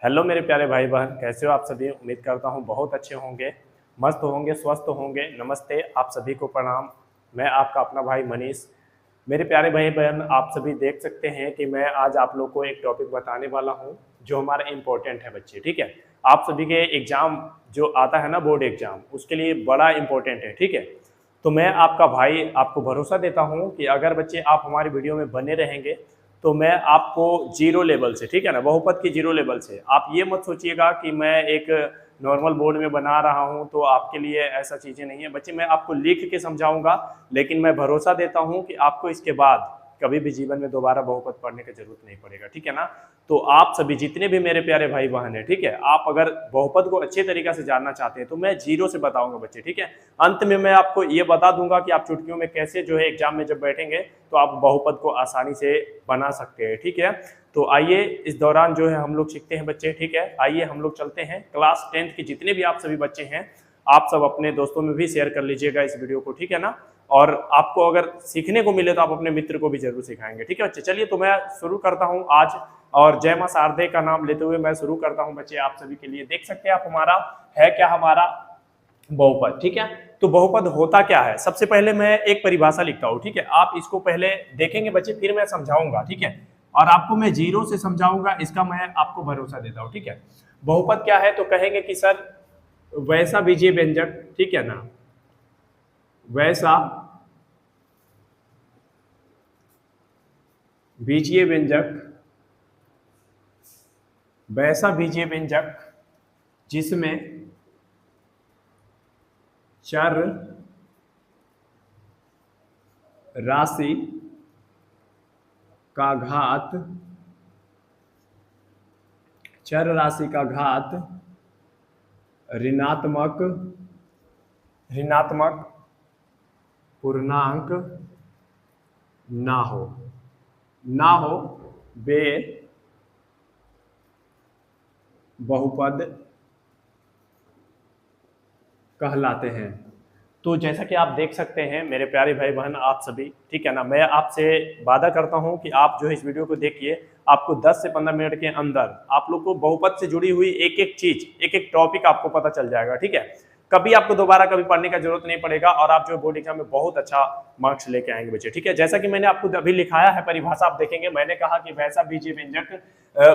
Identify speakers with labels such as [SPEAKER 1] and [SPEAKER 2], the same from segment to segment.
[SPEAKER 1] Hello मेरे प्यारे भाई बहन, कैसे हो आप सभी। उम्मीद करता हूँ बहुत अच्छे होंगे, मस्त होंगे, स्वस्थ होंगे। नमस्ते, आप सभी को प्रणाम। मैं आपका अपना भाई मनीष। मेरे प्यारे भाई बहन, आप सभी देख सकते हैं कि मैं आज आप लोग को एक टॉपिक बताने वाला हूँ जो हमारा इम्पोर्टेंट है बच्चे। ठीक है, आप सभी के एग्जाम जो आता है ना, बोर्ड एग्जाम, उसके लिए बड़ा इंपॉर्टेंट है। ठीक है, तो मैं आपका भाई आपको भरोसा देता हूँ कि अगर बच्चे आप हमारी वीडियो में बने रहेंगे तो मैं आपको जीरो लेवल से, ठीक है ना, बहुपद की जीरो लेवल से, आप ये मत सोचिएगा कि मैं एक नॉर्मल बोर्ड में बना रहा हूं तो आपके लिए ऐसा चीज़ें नहीं है बच्चे। मैं आपको लिख के समझाऊंगा, लेकिन मैं भरोसा देता हूं कि आपको इसके बाद कभी भी जीवन में दोबारा बहुपद पढ़ने की जरूरत नहीं पड़ेगा। ठीक है ना। तो आप सभी जितने भी मेरे प्यारे भाई बहन है, ठीक है, आप अगर बहुपद को अच्छे तरीके से जानना चाहते हैं तो मैं जीरो से बताऊंगा बच्चे। ठीक है, अंत में मैं आपको ये बता दूंगा कि आप चुटकियों में कैसे जो है एग्जाम में जब बैठेंगे तो आप बहुपद को आसानी से बना सकते हैं। ठीक है, तो आइए इस दौरान जो है हम लोग सीखते हैं बच्चे। ठीक है, आइए हम लोग चलते हैं। क्लास 10th के जितने भी आप सभी बच्चे हैं, आप सब अपने दोस्तों में भी शेयर कर लीजिएगा इस वीडियो को। ठीक है ना, और आपको अगर सीखने को मिले तो आप अपने मित्र को भी जरूर सिखाएंगे। ठीक है बच्चे, चलिए तो मैं शुरू करता हूँ आज, और जय मां शारदे का नाम लेते हुए मैं शुरू करता हूँ बच्चे आप सभी के लिए। देख सकते हैं आप हमारा है क्या, हमारा बहुपद। ठीक है, तो बहुपद होता क्या है, सबसे पहले मैं एक परिभाषा लिखता हूं। ठीक है, आप इसको पहले देखेंगे बच्चे, फिर मैं समझाऊंगा। ठीक है, और आपको मैं जीरो से समझाऊंगा, इसका मैं आपको भरोसा देता हूं। ठीक है, बहुपद क्या है तो कहेंगे कि सर वैसा बीजीय व्यंजक, ठीक है ना, वैसा बीजीय व्यंजक, वैसा बीजीय व्यंजक जिसमें चर राशि का घात, चर राशि का घात ऋणात्मक ऋणात्मक पूर्णांक ना हो, ना हो, वे बहुपद कहलाते हैं। तो जैसा कि आप देख सकते हैं मेरे प्यारे भाई बहन आप सभी, ठीक है ना, मैं आपसे वादा करता हूं कि आप जो है इस वीडियो को देखिए, आपको 10 से 15 मिनट के अंदर आप लोग को बहुपद से जुड़ी हुई एक एक चीज, एक एक टॉपिक आपको पता चल जाएगा। ठीक है, कभी आपको दोबारा कभी पढ़ने का जरूरत नहीं पड़ेगा, और आप जो बोर्ड एग्जाम में बहुत अच्छा मार्क्स लेके आएंगे बच्चे। ठीक है, जैसा कि मैंने आपको अभी लिखाया है परिभाषा, आप देखेंगे मैंने कहा कि वैसा बीजीय व्यंजक,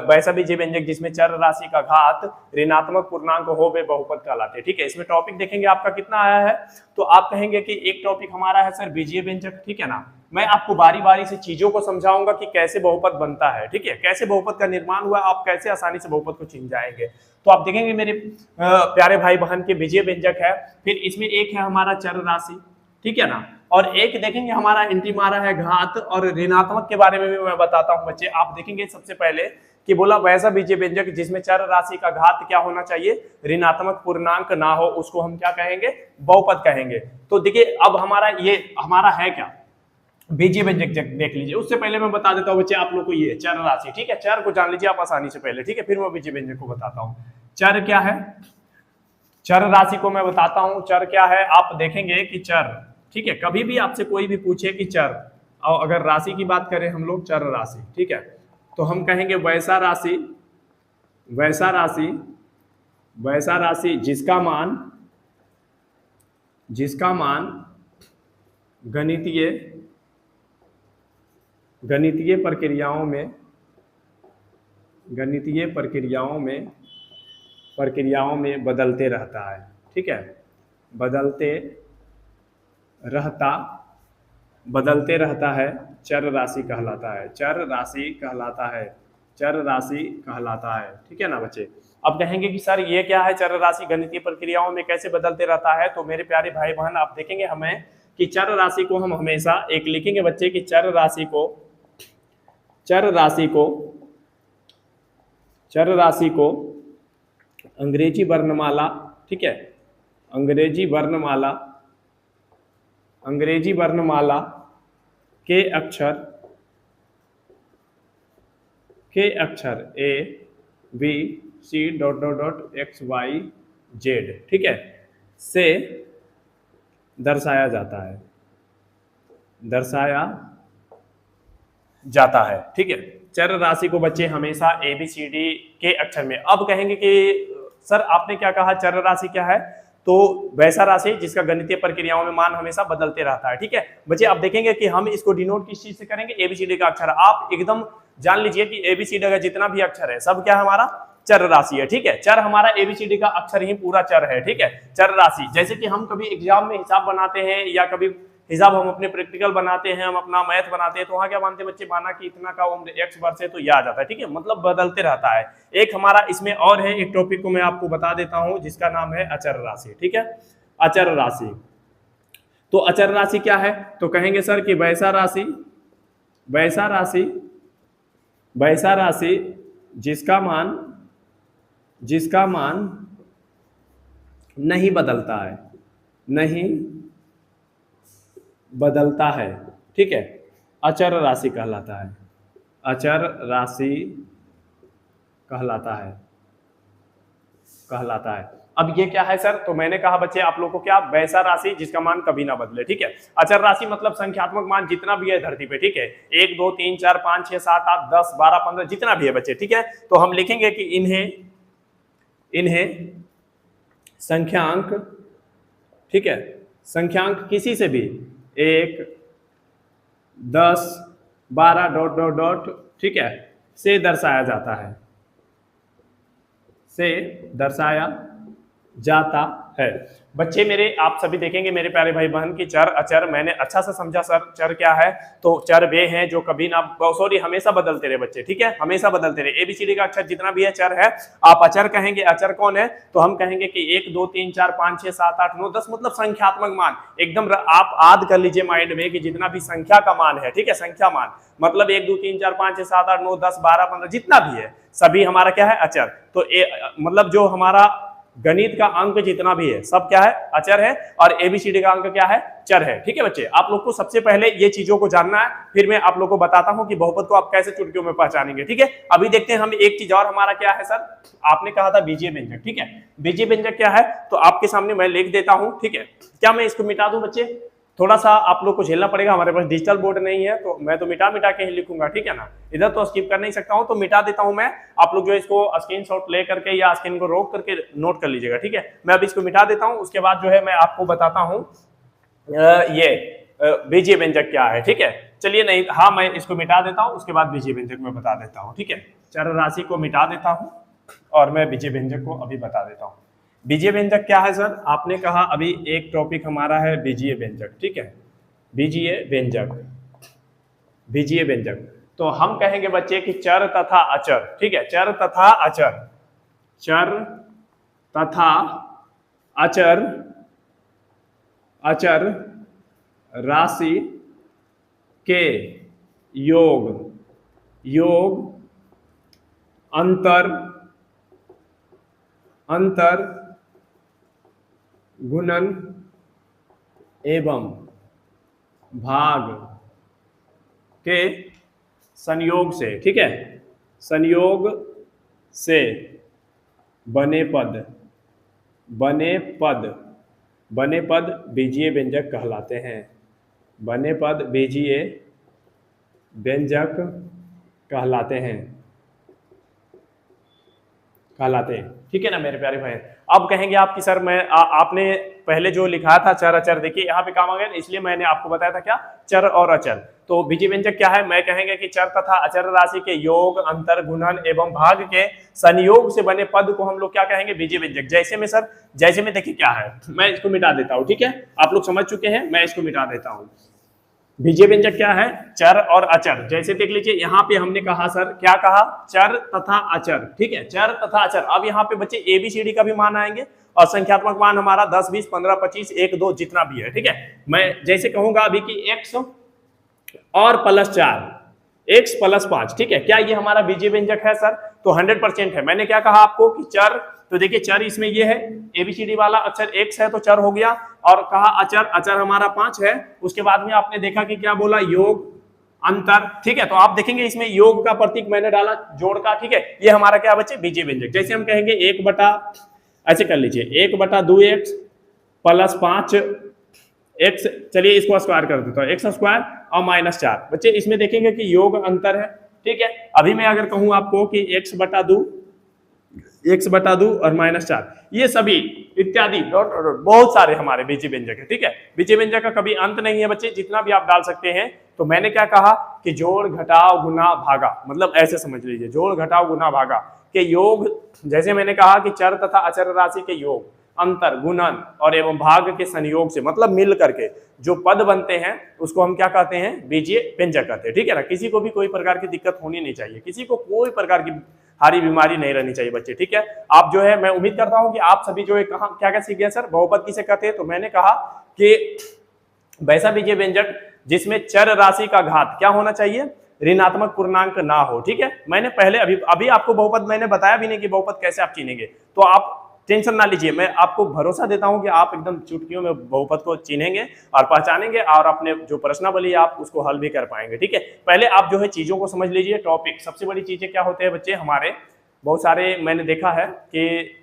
[SPEAKER 1] वैसा बीजीय व्यंजक जिसमें चर राशि का घात ऋणात्मक पूर्णांक हो वे बहुपद कहलाते हैं। ठीक है, इसमें टॉपिक देखेंगे आपका कितना आया है, तो आप कहेंगे कि एक टॉपिक हमारा है सर बीजीय व्यंजक। ठीक है ना, मैं आपको बारी बारी से चीजों को समझाऊंगा कि कैसे बहुपद बनता है। ठीक है, कैसे बहुपद का निर्माण हुआ, आप कैसे आसानी से बहुपद को चिन्ह जाएंगे। तो आप देखेंगे मेरे प्यारे भाई बहन के बीजीय व्यंजक है, फिर इसमें एक है हमारा चर राशि, ठीक है ना, और एक देखेंगे हमारा एंटी मारा है घात, और ऋणात्मक के बारे में भी मैं बताता हूं बच्चे। आप देखेंगे सबसे पहले कि बोला वैसा बीजीय व्यंजक जिसमें चर राशि का घात क्या होना चाहिए, ऋणात्मक पूर्णांक ना हो, उसको हम क्या कहेंगे, बहुपद कहेंगे। तो देखिए अब हमारा ये हमारा है क्या, बीजीय व्यंजक देख लीजिए। उससे पहले मैं बता देता हूं बच्चे आप लोग को, ये चर राशि, ठीक है, चर को जान लीजिए आप आसानी से पहले। ठीक है, फिर मैं बीजीय व्यंजक को बताता हूं। चर क्या है, चर राशि को मैं बताता हूं चर क्या है। आप देखेंगे कि चर, ठीक है, कभी भी आपसे कोई भी पूछे कि चर, और अगर राशि की बात करें हम लोग चर राशि, ठीक है, तो हम कहेंगे वैसा राशि, वैसा राशि, वैसा राशि जिसका मान, जिसका मान गणितीय, गणितीय प्रक्रियाओं में, गणितीय प्रक्रियाओं में बदलते रहता है। ठीक है, बदलते रहता, बदलते रहता है, चर राशि कहलाता है, चर राशि कहलाता है, चर राशि कहलाता है। ठीक है ना बच्चे, अब कहेंगे कि सर ये क्या है, चर राशि गणितीय प्रक्रियाओं में कैसे बदलते रहता है। तो मेरे प्यारे भाई बहन आप देखेंगे हमें कि चर राशि को हम हमेशा एक लिखेंगे बच्चे कि चर राशि को, चर राशि को, चर राशि को अंग्रेजी वर्णमाला, ठीक है, अंग्रेजी वर्णमाला, अंग्रेजी वर्णमाला के अक्षर, के अक्षर A B C dot dot dot X Y Z, ठीक है, से दर्शाया जाता है, दर्शाया जाता है। ठीक है, चर राशि को बच्चे हमेशा ABCD के अक्षर में। अब कहेंगे कि सर आपने क्या कहा, चर राशि क्या है? तो वैसा राशि जिसका गणितीय प्रक्रियाओं में मान हमेशा बदलते रहता है। ठीक है बच्चे, अब देखेंगे कि हम इसको डिनोट किस चीज से करेंगे, ABCD का अक्षर। आप एकदम जान लीजिए कि ABCD का जितना भी अक्षर है सब क्या हमारा चर राशि है। ठीक है, चर हमारा ABCD का अक्षर ही पूरा चर है। ठीक है, चर राशि। जैसे कि हम कभी एग्जाम में हिसाब बनाते हैं या कभी हिसाब हम अपने प्रैक्टिकल बनाते हैं, हम अपना मैथ बनाते हैं, तो वहां क्या मानते हैं बच्चे, माना कि इतना का उम्र x वर्ष है तो यह आ जाता है। ठीक है, मतलब बदलते रहता है। एक हमारा इसमें और है, एक टॉपिक को मैं आपको बता देता हूं जिसका नाम है अचर राशि। ठीक है, अचर राशि। तो अचर राशि क्या है? तो कहेंगे सर कि वैसा राशि, वैसा राशि, वैसा राशि जिसका मान, जिसका मान नहीं बदलता है, नहीं बदलता है। ठीक है, अचर राशि कहलाता है, अचर राशि कहलाता है, कहलाता है। अब ये क्या है सर? तो मैंने कहा बच्चे आप लोगों को क्या, वैसा राशि जिसका मान कभी ना बदले। ठीक है, अचर राशि मतलब संख्यात्मक मान जितना भी है धरती पे। ठीक है, 1 2 3 4 5 6 7 8 10 12 15 जितना भी है बच्चे। ठीक है, तो हम लिखेंगे कि इन्हें संख्यांक, ठीक है, संख्यांक किसी से भी 1 10 12 डॉट डॉट डॉट, ठीक है, से दर्शाया जाता है, से दर्शाया जाता है। बच्चे मेरे, आप सभी देखेंगे मेरे प्यारे भाई बहन की चर अचर मैंने अच्छा से समझा। सर चर क्या है? तो चर वे हैं जो कभी ना, सॉरी, हमेशा बदलते रहे बच्चे। ठीक है, हमेशा बदलते रहे। ABCD का अक्षर जितना भी है चर है। आप अचर कहेंगे, अचर कौन है? तो हम कहेंगे कि 1 2 3 4 5 6 7 8 9 10 मतलब संख्यात्मक मान। एकदम आप याद कर लीजिए माइंड में कि जितना भी संख्या का मान है, ठीक है, संख्या मान मतलब 1 2 3 4 5 6 7 8 9 10 12 15 जितना भी है सभी हमारा क्या है, अचर। तो मतलब जो हमारा गणित का अंक जितना भी है सब क्या है, अचर है। और ABCD का अंक क्या है, चर है। ठीक है बच्चे, आप लोग को सबसे पहले ये चीजों को जानना है, फिर मैं आप लोग को बताता हूं कि बहुपद को आप कैसे चुटकियों में पहचानेंगे। ठीक है, अभी देखते हैं हम एक चीज और, हमारा क्या है सर, आपने कहा था बीजीय व्यंजक। ठीक है, बीजीय व्यंजक क्या है? तो आपके सामने मैं लिख देता हूं। ठीक है, क्या मैं इसको मिटा दूं बच्चे? थोड़ा सा आप लोग को झेलना पड़ेगा, हमारे पास डिजिटल बोर्ड नहीं है तो मैं तो मिटा मिटा के ही लिखूंगा। ठीक है ना, इधर तो स्किप कर नहीं सकता हूं, तो मिटा देता हूं मैं। आप लोग जो इसको स्क्रीनशॉट ले करके या स्क्रीन को रोक करके नोट कर लीजिएगा। ठीक है, मैं अब इसको मिटा देता हूं, उसके बाद जो है मैं आपको बताता हूं ये बीजीय व्यंजक क्या है। ठीक है, चलिए, नहीं, हाँ, मैं इसको मिटा देता हूं, उसके बाद बीजीय व्यंजक में बता देता हूं। ठीक है, चर राशि को मिटा देता हूं और मैं बीजीय व्यंजक को अभी बता देता हूं। बीजीय व्यंजक क्या है सर? आपने कहा अभी एक टॉपिक हमारा है बीजीय व्यंजक। ठीक है, बीजीय व्यंजक, बीजीय व्यंजक। तो हम कहेंगे बच्चे कि चर तथा अचर। ठीक है, चर तथा अचर, चर तथा अचर, अचर राशि के योग, योग अंतर, अंतर गुणन एवं भाग के संयोग से, ठीक है, संयोग से बने पद, बने पद, बने पद बीजीय व्यंजक कहलाते हैं। बने पद बीजीय व्यंजक कहलाते हैं, कहलाते हैं। ठीक है ना मेरे प्यारे भाई। अब कहेंगे आप कि सर मैं आपने पहले जो लिखा था चर अचर, देखिए यहाँ पे काम आ गया, इसलिए मैंने आपको बताया था क्या, चर और अचर। तो बीजीय व्यंजक क्या है? मैं कहेंगे कि चर तथा अचर राशि के योग, अंतर, गुणन एवं भाग के संयोग से बने पद को हम लोग क्या कहेंगे? बीजीय व्यंजक। जैसे में सर, जैसे में देखिए क्या है, मैं इसको मिटा देता हूँ। ठीक है, आप लोग समझ चुके हैं, मैं इसको मिटा देता हूँ। बीजीय व्यंजक क्या है? चर और अचर। जैसे देख लीजिए यहाँ पे हमने कहा सर, क्या कहा? चर तथा अचर। ठीक है, चर तथा अचर। अब यहाँ पे बच्चे ABCD का भी मान आएंगे और संख्यात्मक मान हमारा 10 20 15 25 1 2 जितना भी है। ठीक है, मैं जैसे कहूंगा अभी कि x और +4, x +5। ठीक है, क्या ये हमारा बीजीय व्यंजक है सर? तो 100% है। मैंने क्या कहा आपको कि चर, तो देखिए चर इसमें ये है, ABCD वाला अक्षर x है तो चर हो गया, और कहा अचर, अचर हमारा 5 है। उसके बाद में आपने देखा कि क्या बोला? योग, अंतर। ठीक है, तो आप देखेंगे इसमें योग का प्रतीक मैंने डाला जोड़ का। ठीक है, ये हमारा क्या बच्चे? बीजीय व्यंजक। जैसे हम कहेंगे 1 बटा, ऐसे कर लीजिए, 1 बटा 2x +5 x, चलिए इसको स्क्वायर कर देता हूं, x² और -4। बच्चे इसमें देखेंगे कि योग अंतर है, ठीक है। अभी मैं अगर कहूं आपको कि x बटा दो और -4, ये सभी इत्यादि डॉट डॉट डॉट बहुत सारे हमारे बीजीय व्यंजक है, ठीक है। बीजीय व्यंजक का कभी अंत नहीं है बच्चे, जितना भी आप डाल सकते हैं। तो मैंने क्या कहा कि जोड़ घटाव गुना भागा, मतलब ऐसे समझ लीजिए, जोड़ घटाव गुना भागा के योग, जैसे मैंने कहा कि चर तथा अचर राशि के योग, अंतर, गुणन और एवं भाग के संयोग से, मतलब मिल करके जो पद बनते हैं उसको हम क्या कहते हैं, बीजीय व्यंजक कहते हैं, ठीक है ना। किसी को भी कोई प्रकार की दिक्कत होनी नहीं चाहिए, किसी को कोई प्रकार की हारी बीमारी नहीं रहनी चाहिए बच्चे, ठीक है। आप जो है, मैं उम्मीद करता हूं कि आप सभी जो है कहाँ क्या क्या सीख गए सर, बहुपद किसे कहते हैं। तो मैंने कहा कि वैसा बीजीय व्यंजक जिसमें चर राशि का घात क्या होना चाहिए, ऋणात्मक पूर्णांक ना हो, ठीक है। मैंने पहले अभी आपको बहुपद मैंने बताया भी नहीं कि बहुपद कैसे आप चिनेंगे, तो आप टेंशन ना लीजिए, मैं आपको भरोसा देता हूं कि आप एकदम चुटकियों में बहुपद को चिनेंगे और पहचानेंगे और अपने जो प्रश्नावली आप उसको हल भी कर पाएंगे, ठीक है। पहले आप जो है चीजों को समझ लीजिए। टॉपिक, सबसे बड़ी चीजें क्या होते हैं बच्चे हमारे, बहुत सारे मैंने देखा है कि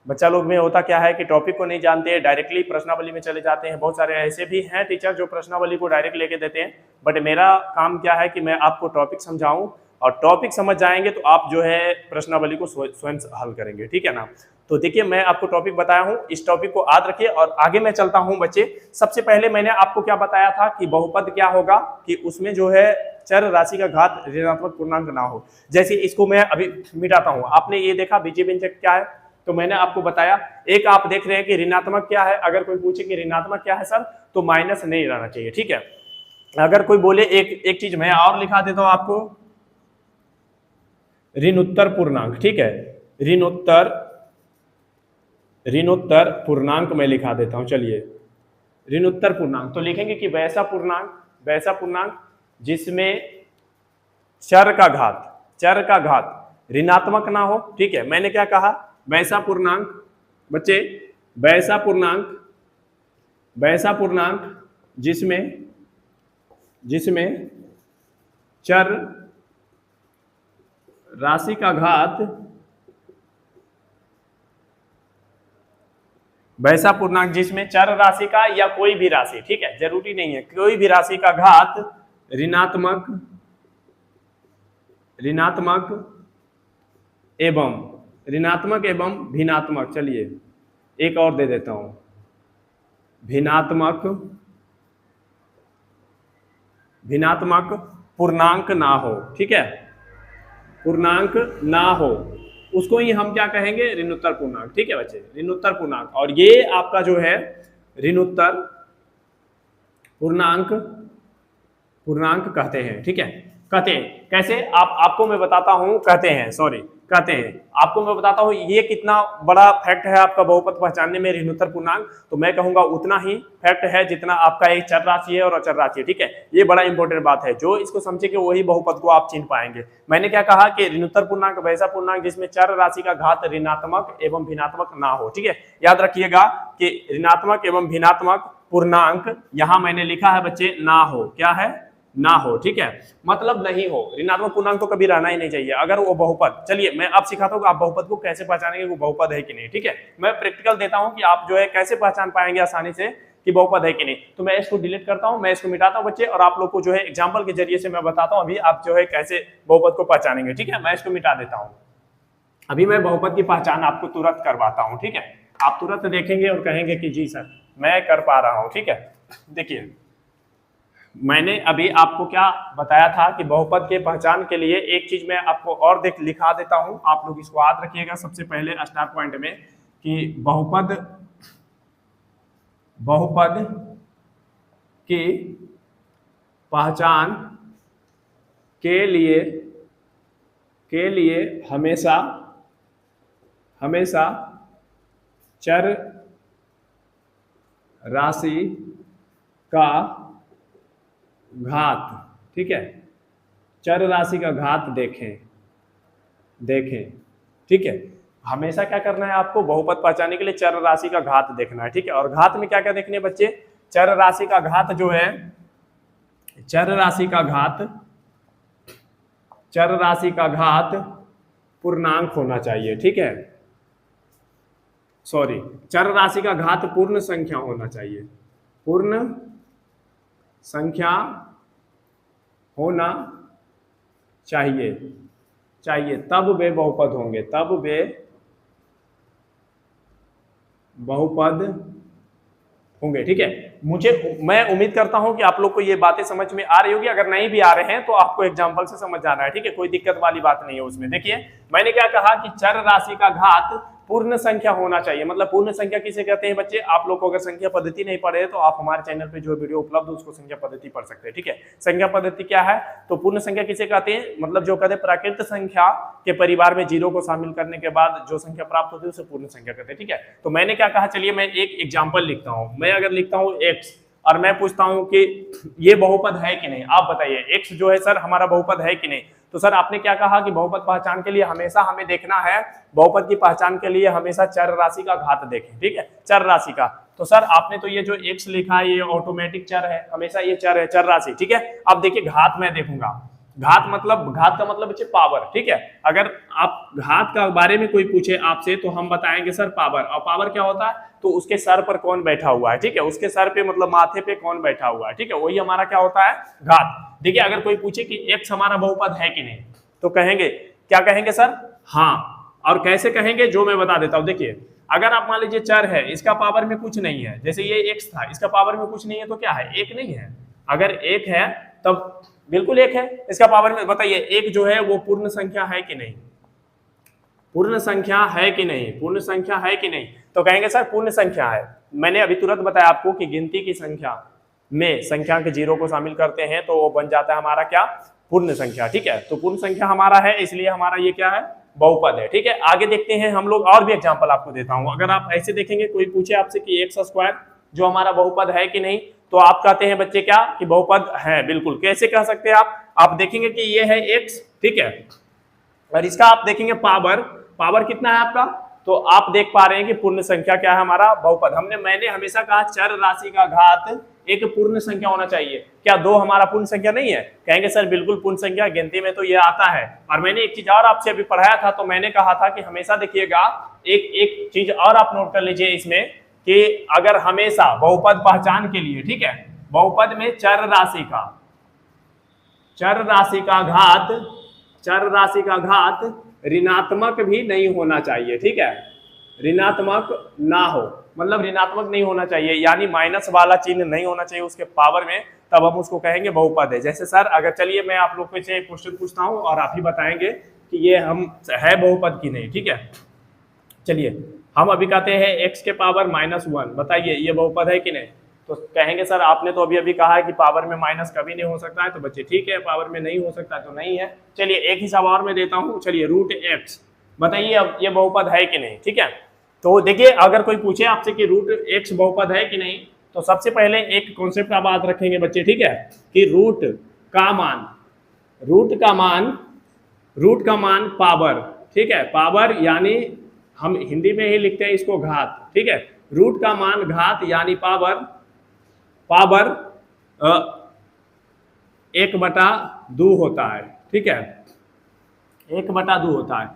[SPEAKER 1] बच्चा लोग में होता क्या है कि टॉपिक को नहीं जानते हैं, डायरेक्टली प्रश्नावली में चले जाते हैं। बहुत सारे ऐसे भी हैं टीचर जो प्रश्नावली को डायरेक्ट लेके देते हैं, बट मेरा काम क्या है कि मैं आपको टॉपिक समझाऊं, और टॉपिक समझ जाएंगे तो आप जो है प्रश्नावली को स्वयं हल करेंगे, ठीक है ना। तो देखिए, मैं आपको टॉपिक बताया हूं, इस टॉपिक को याद रखिए और आगे मैं चलता हूं बच्चे। सबसे पहले मैंने आपको क्या बताया था कि बहुपद क्या होगा, कि उसमें जो है चर राशि का घात ऋणात्मक पूर्णांक ना हो। जैसे इसको मैं अभी मिटाता हूं, आपने ये देखा बीजीय व्यंजक क्या है, तो मैंने आपको बताया। एक आप देख रहे हैं कि ऋणात्मक क्या है, अगर कोई पूछे कि ऋणात्मक क्या है सर, तो माइनस नहीं रहना चाहिए, ठीक है। अगर कोई बोले, एक चीज मैं और लिखा देता हूं आपको, ऋणोत्तर पूर्णांक, ठीक है। ऋणोत्तर पूर्णांक मैं लिखा देता हूं, चलिए। ऋणोत्तर पूर्णांक तो लिखेंगे कि वैसा पूर्णांक जिसमें चर का घात ऋणात्मक ना हो, ठीक है। मैंने क्या कहा, वैसा पूर्णांक बच्चे, वैसा पूर्णांक जिसमें चर राशि का घात, वैसा पूर्णांक जिसमें चर राशि का या कोई भी राशि, ठीक है, जरूरी नहीं है, कोई भी राशि का घात ऋणात्मक एवं भिन्नात्मक, चलिए एक और दे देता हूं, भिन्नात्मक पूर्णांक ना हो, ठीक है, पूर्णांक ना हो, उसको ही हम क्या कहेंगे, ऋणोत्तर पूर्णांक, ठीक है बच्चे, ऋणोत्तर पूर्णांक। और ये आपका जो है ऋणोत्तर पूर्णांक कहते हैं, ठीक है। कहते हैं कैसे, आपको मैं बताता हूं, कहते हैं आपको मैं बताता हूं, ये कितना बड़ा फैक्ट है आपका बहुपद पहचानने में, ऋणोत्तर पूर्णांक। तो मैं कहूंगा उतना ही फैक्ट है जितना आपका एक चर राशि है और अचर राशि है, ठीक है। ये बड़ा इंपॉर्टेंट बात है, जो इसको समझेंगे वही बहुपद को आप चिन्ह पाएंगे। मैंने क्या कहा कि ऋणोत्तर पूर्णांक वैसा पूर्णांक जिसमें चर राशि का घात ऋणात्मक एवं भिन्नात्मक ना हो, ठीक है। याद रखिएगा कि ऋणात्मक एवं भिन्नात्मक पूर्णांक यहां मैंने लिखा है बच्चे, ना हो, क्या है, ना हो, ठीक है, मतलब नहीं हो। ऋणात्मक पूर्णांक तो कभी रहना ही नहीं चाहिए अगर वो बहुपद, चलिए मैं अब सिखाता हूँ कि आप बहुपद को कैसे पहचानेंगे, वो बहुपद है कि नहीं, ठीक है। मैं प्रैक्टिकल देता हूँ कि आप जो है कैसे पहचान पाएंगे आसानी से कि बहुपद है कि नहीं। तो मैं इसको डिलीट करता हूँ, मैं इसको मिटाता हूँ बच्चे, और आप लोग को जो है एग्जाम्पल के जरिए से मैं बताता हूँ अभी आप जो है कैसे बहुपद को पहचानेंगे, ठीक है। मैं इसको मिटा देता हूँ, अभी मैं बहुपद की पहचान आपको तुरंत करवाता हूँ, ठीक है। आप तुरंत देखेंगे और कहेंगे कि जी सर मैं कर पा रहा हूँ, ठीक है। देखिए, मैंने अभी आपको क्या बताया था कि बहुपद के पहचान के लिए एक चीज मैं आपको और लिखा देता हूं, आप लोग इसको याद रखिएगा सबसे पहले स्टार्ट पॉइंट में, कि बहुपद की पहचान के लिए हमेशा चर राशि का घात, ठीक है, चर राशि का घात देखें, ठीक है। हमेशा क्या करना है आपको, बहुपद पहचानने के लिए चर राशि का घात देखना है, ठीक है। और घात में क्या क्या देखने बच्चे, चर राशि का घात जो है, चर राशि का घात पूर्णांक होना चाहिए, ठीक है, सॉरी, चर राशि का घात पूर्ण संख्या होना चाहिए, पूर्ण संख्या होना चाहिए चाहिए तब वे बहुपद होंगे, तब वे बहुपद होंगे। ठीक है, मैं उम्मीद करता हूं कि आप लोग को ये बातें समझ में आ रही होगी। अगर नहीं भी आ रहे हैं तो आपको एग्जांपल से समझ जाना है। ठीक है, कोई दिक्कत वाली बात नहीं है उसमें। देखिए मैंने क्या कहा कि चर राशि का घात पूर्ण संख्या होना चाहिए। मतलब पूर्ण संख्या किसे कहते हैं बच्चे, आप लोग को अगर संख्या पद्धति नहीं पढ़े तो आप हमारे चैनल पे जो वीडियो उपलब्ध है उसको संख्या पद्धति पढ़ सकते हैं। ठीक है, संख्या पद्धति क्या है, तो पूर्ण संख्या किसे कहते हैं, मतलब जो कहते हैं प्राकृत संख्या के परिवार में जीरो को शामिल करने के बाद जो संख्या प्राप्त होती है उसे पूर्ण संख्या कहते हैं। ठीक है, तो मैंने क्या कहा, चलिए मैं एक एग्जाम्पल लिखता हूं। मैं अगर लिखता हूं x और मैं पूछता हूं कि ये बहुपद है कि नहीं, आप बताइए x जो है सर हमारा बहुपद है कि नहीं। तो सर आपने क्या कहा कि बहुपद पहचान के लिए हमेशा हमें देखना है, बहुपद की पहचान के लिए हमेशा चर राशि का घात देखें। ठीक है, चर राशि का, तो सर आपने तो ये जो x लिखा है ये ऑटोमेटिक चर है, हमेशा ये चर है, चर राशि। ठीक है, अब देखिए घात मैं देखूंगा, घात का मतलब बच्चे पावर। ठीक है, अगर आप घात का बारे में कोई पूछे आपसे तो हम बताएंगे सर पावर। और पावर क्या होता है, तो उसके सर पर कौन बैठा हुआ है। ठीक है, उसके सर पे मतलब माथे पे कौन बैठा हुआ है। ठीक है, वही हमारा क्या होता है, घात। देखिए अगर कोई पूछे कि x हमारा बहुपद है कि नहीं, तो कहेंगे, क्या कहेंगे सर, हाँ। और कैसे कहेंगे जो मैं बता देता हूं। देखिए अगर आप मान लीजिए चर है, इसका पावर में कुछ नहीं है, जैसे ये x था, इसका पावर में कुछ नहीं है तो क्या है, एक नहीं है। अगर एक है तब बिल्कुल एक है, इसका पावर में बताइए एक जो है वो पूर्ण संख्या है कि नहीं, पूर्ण संख्या है कि नहीं, पूर्ण संख्या है कि नहीं, तो कहेंगे सर पूर्ण संख्या है। मैंने अभी तुरंत बताया आपको कि गिनती की संख्या में संख्या के जीरो को शामिल करते हैं तो वो बन जाता है हमारा क्या, पूर्ण संख्या। ठीक है, तो पूर्ण संख्या हमारा है, इसलिए हमारा ये क्या है, बहुपद है। ठीक है, आगे देखते हैं हम लोग, और भी एग्जाम्पल आपको देता हूं। अगर आप ऐसे देखेंगे, कोई पूछे आपसे कि एक्स स्क्वायर जो हमारा बहुपद है कि नहीं, तो आप कहते हैं बच्चे क्या कि बहुपद है। बिल्कुल, कैसे कह सकते हैं आप देखेंगे कि ये है x। ठीक है, और इसका आप देखेंगे पावर, पावर कितना है आपका, तो आप देख पा रहे हैं कि पूर्ण संख्या क्या है हमारा, बहुपद। मैंने हमेशा कहा चर राशि का घात एक पूर्ण संख्या होना चाहिए। क्या दो हमारा पूर्ण संख्या नहीं है, कहेंगे सर बिल्कुल पूर्ण संख्या, गिनती में तो ये आता है। और मैंने एक चीज और आपसे अभी पढ़ाया था, तो मैंने कहा था कि हमेशा देखिएगा, एक चीज और आप नोट कर लीजिए इसमें, कि अगर हमेशा बहुपद पहचान के लिए, ठीक है, बहुपद में चर राशि का घात ऋणात्मक भी नहीं होना चाहिए। ठीक है, ऋणात्मक ना हो, मतलब ऋणात्मक नहीं होना चाहिए, यानी माइनस वाला चिन्ह नहीं होना चाहिए उसके पावर में, तब हम उसको कहेंगे बहुपद है। जैसे सर अगर चलिए मैं आप लोग से एक क्वेश्चन पूछता हूं और आप ही बताएंगे कि ये हम है बहुपद की नहीं। ठीक है, चलिए हम अभी कहते हैं x के पावर -1, बताइए ये बहुपद है कि नहीं, तो कहेंगे सर आपने तो अभी कहा है कि पावर में माइनस कभी नहीं हो सकता है, तो बच्चे ठीक है, पावर में नहीं हो सकता तो नहीं है। चलिए एक हिसाब और मैं देता हूं, चलिए √x, बताइए अब ये बहुपद है कि नहीं। ठीक है, तो देखिए अगर कोई पूछे आपसे कि √x बहुपद है कि नहीं, तो सबसे पहले एक कॉन्सेप्ट का बात रखेंगे बच्चे। ठीक है, कि रूट का मान पावर। ठीक है, पावर यानी हम हिंदी में ही लिखते हैं इसको घात। ठीक है, रूट का मान घात यानी पावर 1/2 होता है। ठीक है, 1/2 होता है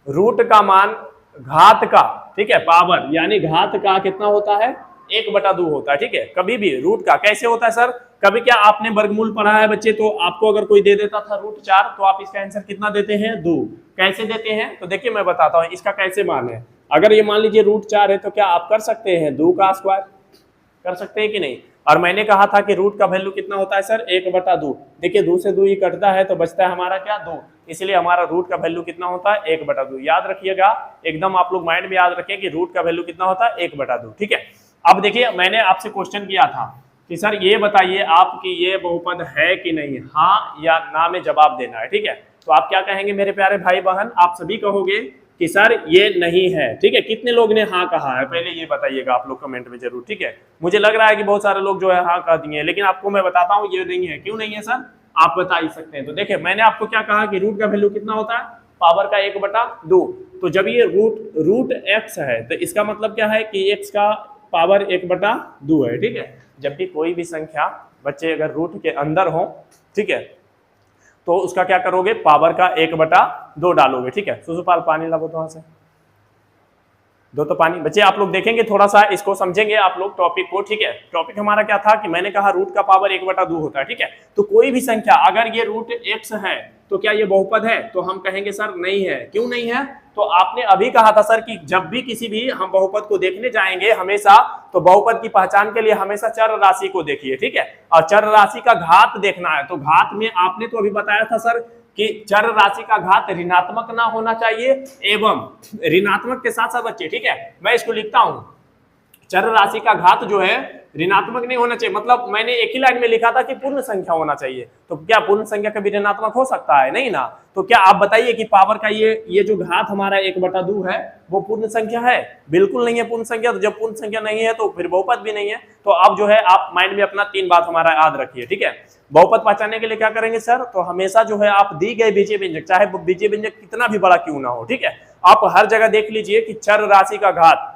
[SPEAKER 1] रूट का मान घात का। ठीक है, पावर यानी घात का कितना होता है, 1/2 होता है। ठीक है, कभी भी रूट का कैसे होता है सर, कभी क्या आपने वर्गमूल पढ़ा है बच्चे, तो आपको अगर कोई दे देता था √4, तो आप इसका आंसर कितना देते हैं, 2। कैसे देते हैं, तो देखिए मैं बताता हूं इसका कैसे मान है। अगर ये मान लीजिए √4 है, तो क्या आप कर सकते हैं 2 का स्क्वायर, कर सकते हैं कि नहीं। और मैंने कहा था कि रूट का वैल्यू कितना होता है सर, 1/2। देखिए 2 से 2 ही कटता है तो बचता है हमारा क्या, 2, इसलिए हमारा रूट का वैल्यू कितना होता है, 1/2। याद रखिएगा, एकदम आप लोग माइंड में याद रखें कि रूट का वैल्यू कितना होता है, 1/2। ठीक है, अब देखिए मैंने आपसे क्वेश्चन किया था कि सर ये बताइए आप कि ये बहुपद है कि नहीं, हाँ या ना में जवाब देना है। ठीक है, तो आप क्या कहेंगे मेरे प्यारे भाई बहन, आप सभी कहोगे कि सर ये नहीं है। ठीक है, कितने लोग ने हाँ कहा है, पहले ये बताइएगा आप लोग कमेंट में जरूर। ठीक है, मुझे लग रहा है कि बहुत सारे लोग जो है हाँ कह दिए, लेकिन आपको मैं बताता हूँ ये नहीं है। क्यों नहीं है सर, आप बता ही सकते हैं। तो देखिए मैंने आपको क्या कहा कि रूट का वैल्यू कितना होता है, पावर का 1/2। तो जब ये रूट x है, तो इसका मतलब क्या है कि x का पावर 1/2 है। ठीक है, जब भी कोई भी संख्या बच्चे अगर रूट के अंदर हो, ठीक है, तो उसका क्या करोगे, पावर का 1/2 डालोगे। ठीक है, सुसुपाल पानी लाओ तो वहां से। दो तो पानी। बच्चे आप लोग देखेंगे थोड़ा सा इसको समझेंगे आप लोग टॉपिक को, ठीक है। टॉपिक हमारा क्या था कि मैंने कहा रूट का पावर 1/2 होता है, ठीक है। तो कोई भी संख्या अगर ये रूट x है तो क्या ये बहुपद है? तो हम कहेंगे सर नहीं है। क्यों नहीं है? तो आपने अभी कहा था सर कि जब भी किसी भी हम बहुपद को देखने जाएंगे हमेशा, तो बहुपद की पहचान के लिए हमेशा चर राशि को देखिए, ठीक है। और चर राशि का घात देखना है। तो घात में आपने तो अभी बताया था सर कि चर राशि का घात ऋणात्मक ना होना चाहिए, एवं ऋणात्मक के साथ साथ बच्चे, ठीक है, मैं इसको लिखता हूं, चर राशि का घात जो है ऋणात्मक नहीं होना चाहिए। मतलब मैंने एक ही लाइन में लिखा था कि पूर्ण संख्या होना चाहिए। तो क्या पूर्ण संख्या कभी ऋणात्मक हो सकता है? नहीं ना। तो क्या आप बताइए कि पावर का ये जो घात हमारा 1/2 है वो पूर्ण संख्या है? बिल्कुल नहीं है पूर्ण संख्या। तो जब पूर्ण संख्या नहीं है तो फिर बहुपद भी नहीं है। तो अब जो है आप माइंड में अपना 3 बात हमारा याद रखिए, ठीक है। बहुपद पहचानने के लिए क्या करेंगे सर? तो हमेशा जो है आप दी गए बीजीय व्यंजक, चाहे बीजीय व्यंजक कितना भी बड़ा क्यों ना हो, ठीक है, आप हर जगह देख लीजिए कि चर राशि का घात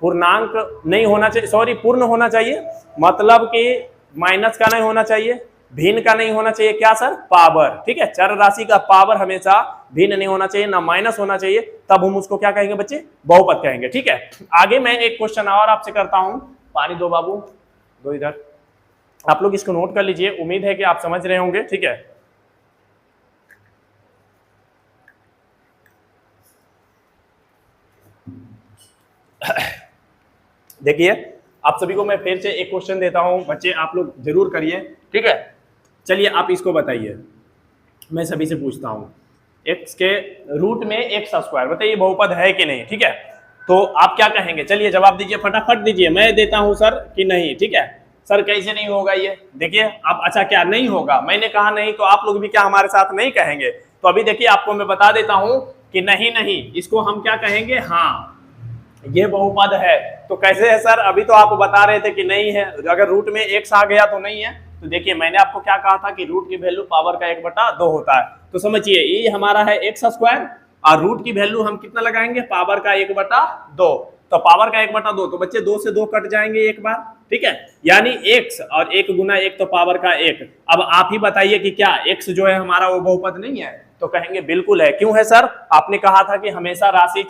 [SPEAKER 1] पूर्णांक नहीं होना चाहिए, सॉरी पूर्ण होना चाहिए, मतलब कि माइनस का नहीं होना चाहिए, भिन्न का नहीं होना चाहिए। क्या सर? पावर, ठीक है। चर राशि का पावर हमेशा भिन्न नहीं होना चाहिए, ना माइनस होना चाहिए, तब हम उसको क्या कहेंगे बच्चे? बहुपद कहेंगे, ठीक है। आगे मैं एक क्वेश्चन और आपसे करता हूं। पानी दो बाबू, दो इधर। आप लोग इसको नोट कर लीजिए, उम्मीद है कि आप समझ रहे होंगे, ठीक है। देखिए आप सभी को मैं फिर से एक क्वेश्चन देता हूं, बच्चे आप लोग जरूर करिए, ठीक है। चलिए आप इसको बताइए, मैं सभी से पूछता हूं, x के रूट में x², बताइए बहुपद है कि नहीं, ठीक है। तो आप क्या कहेंगे? चलिए जवाब दीजिए, फटाफट दीजिए। मैं देता हूं सर कि नहीं, ठीक है। सर कैसे नहीं होगा ये? देखिए आप, अच्छा क्या नहीं होगा? मैंने कहा नहीं, तो आप लोग भी क्या हमारे साथ नहीं कहेंगे? तो अभी देखिए आपको मैं बता देता हूं कि नहीं नहीं, इसको हम क्या कहेंगे? हाँ ये बहुपद है। तो कैसे है सर? अभी तो आप बता रहे थे कि नहीं है, अगर रूट में x आ गया तो नहीं है। तो देखिए मैंने आपको क्या कहा था कि रूट की वैल्यू पावर का 1/2 होता है। तो समझिए ये हमारा है x² और रूट की वैल्यू हम कितना लगाएंगे? पावर का 1/2। तो पावर का 1/2, तो बच्चे 2 से 2 कट जाएंगे एक बार, ठीक है। यानी x और 1 गुना 1 तो पावर का 1। अब आप ही बताइए कि क्या x जो है हमारा वो बहुपद नहीं है? तो कहेंगे बिल्कुल है। क्यों है सर? आपने कहा था कि हमेशा राशि,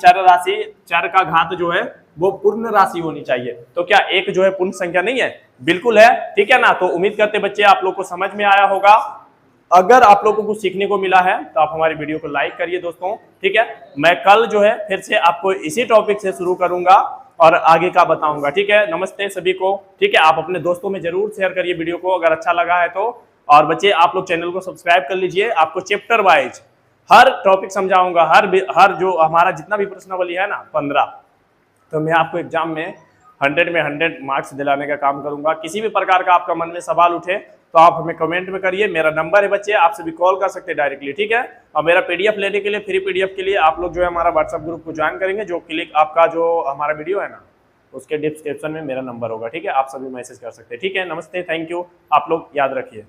[SPEAKER 1] चर का घात जो है वो पूर्ण राशि होनी चाहिए। तो क्या एक जो है पूर्ण संख्या नहीं है? बिल्कुल है, ठीक है ना। तो उम्मीद करते बच्चे आप लोग को समझ में आया होगा। अगर आप लोगों को कुछ सीखने को मिला है तो आप हमारी वीडियो को लाइक करिए दोस्तों, ठीक है। मैं कल जो है फिर से आपको इसी टॉपिक से शुरू करूंगा और आगे का बताऊंगा, ठीक है। नमस्ते सभी को, ठीक है। आप अपने दोस्तों में जरूर शेयर करिए वीडियो को अगर अच्छा लगा है तो। और बच्चे आप लोग चैनल को सब्सक्राइब कर लीजिए, आपको चैप्टर वाइज हर टॉपिक समझाऊंगा, हर जो हमारा जितना भी प्रश्नावली है ना 15, तो मैं आपको एग्जाम में 100 में 100 मार्क्स दिलाने का काम करूंगा। किसी भी प्रकार का आपका मन में सवाल उठे तो आप हमें कमेंट में करिए। मेरा नंबर है बच्चे, आपसे भी कॉल कर सकते हैं डायरेक्टली, ठीक है। और मेरा पीडीएफ लेने के लिए, फ्री पीडीएफ के लिए आप लोग जो है हमारा व्हाट्सएप ग्रुप को ज्वाइन करेंगे, जो क्लिक आपका जो हमारा वीडियो है ना उसके डिस्क्रिप्शन में मेरा नंबर होगा, ठीक है। आप सभी मैसेज कर सकते हैं, ठीक है। नमस्ते, थैंक यू, आप लोग याद रखिए।